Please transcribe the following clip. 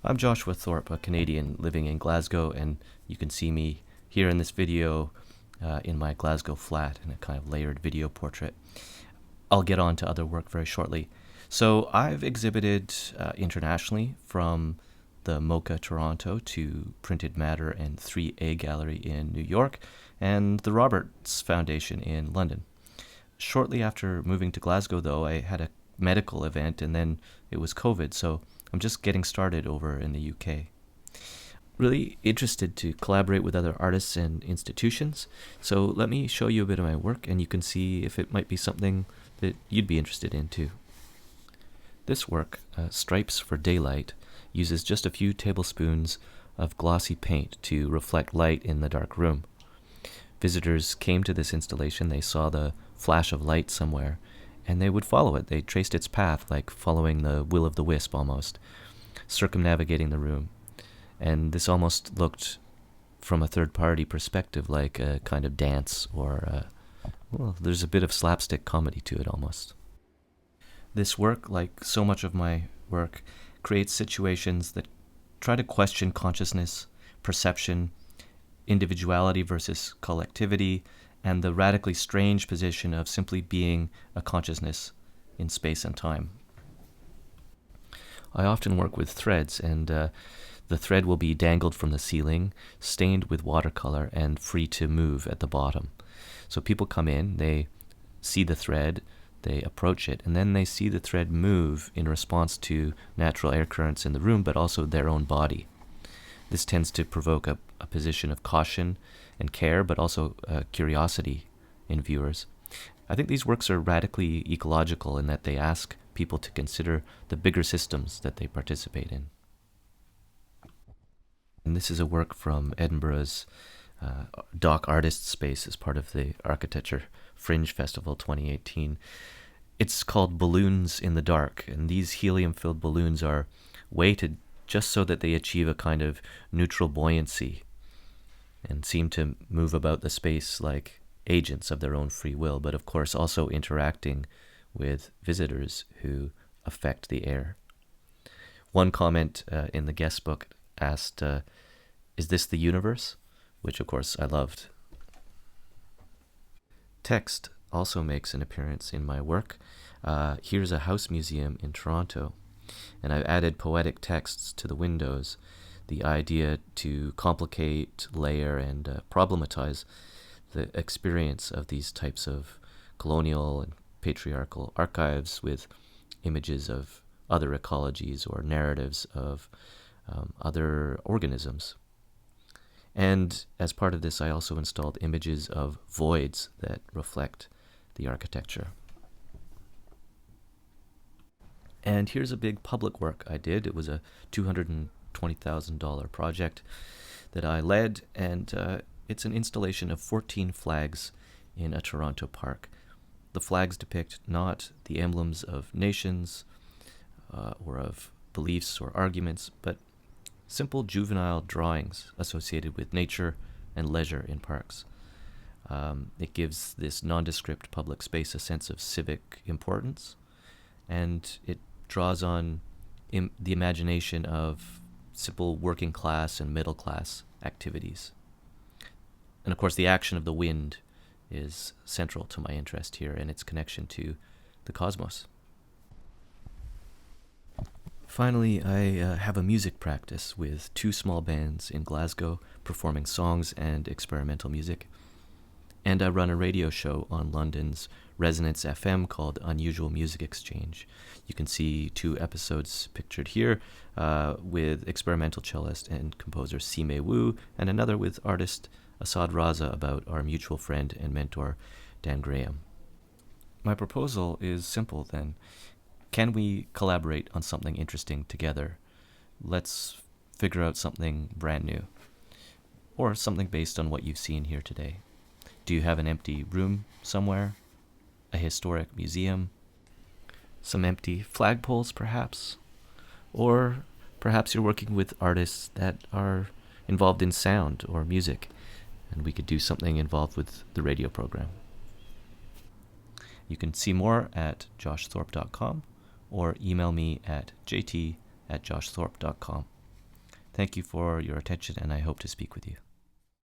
I'm Joshua Thorpe, a Canadian living in Glasgow, and you can see me here in this video in my Glasgow flat in a kind of layered video portrait. I'll get on to other work very shortly. So I've exhibited internationally, from the MoCA Toronto to Printed Matter and 3A Gallery in New York and the Roberts Foundation in London. Shortly after moving to Glasgow, though, I had a medical event and then it was COVID, so I'm just getting started over in the UK. Really interested to collaborate with other artists and institutions, so let me show you a bit of my work and you can see if it might be something that you'd be interested in too. This work, Stripes for Daylight, uses just a few tablespoons of glossy paint to reflect light in the dark room. Visitors came to this installation, they saw the flash of light somewhere, and they would follow it. They traced its path, like following the will-o'-the-wisp almost, circumnavigating the room. And this almost looked, from a third-party perspective, like a kind of dance, or, there's a bit of slapstick comedy to it almost. This work, like so much of my work, creates situations that try to question consciousness, perception, individuality versus collectivity, and the radically strange position of simply being a consciousness in space and time. I often work with threads, and the thread will be dangled from the ceiling, stained with watercolor, and free to move at the bottom. So people come in, they see the thread, they approach it, and then they see the thread move in response to natural air currents in the room, but also their own body. This tends to provoke a position of caution and care, but also curiosity in viewers. I think these works are radically ecological in that they ask people to consider the bigger systems that they participate in. And this is a work from Edinburgh's Dock Artists Space as part of the Architecture Fringe Festival 2018. It's called Balloons in the Dark, and these helium-filled balloons are weighted just so that they achieve a kind of neutral buoyancy and seem to move about the space like agents of their own free will, but of course also interacting with visitors who affect the air. One comment in the guest book asked, is this the universe? Which of course I loved. Text also makes an appearance in my work. Here's a house museum in Toronto, and I've added poetic texts to the windows. The idea to complicate, layer, and problematize the experience of these types of colonial and patriarchal archives with images of other ecologies or narratives of other organisms. And as part of this, I also installed images of voids that reflect the architecture. And here's a big public work I did. It was a $220,000 project that I led, and it's an installation of 14 flags in a Toronto park. The flags depict not the emblems of nations or of beliefs or arguments, but simple juvenile drawings associated with nature and leisure in parks. It gives this nondescript public space a sense of civic importance, and it draws on the imagination of simple working class and middle class activities. And of course, the action of the wind is central to my interest here and its connection to the cosmos. Finally, I have a music practice with 2 small bands in Glasgow performing songs and experimental music. And I run a radio show on London's Resonance FM called Unusual Music Exchange. You can see 2 episodes pictured here with experimental cellist and composer Sime Wu, and another with artist Asad Raza about our mutual friend and mentor Dan Graham. My proposal is simple then. Can we collaborate on something interesting together? Let's figure out something brand new, or something based on what you've seen here today. Do you have an empty room somewhere? A historic museum? Some empty flagpoles, perhaps? Or perhaps you're working with artists that are involved in sound or music, and we could do something involved with the radio program. You can see more at joshthorpe.com or email me at jt@joshthorpe.com. Thank you for your attention, and I hope to speak with you.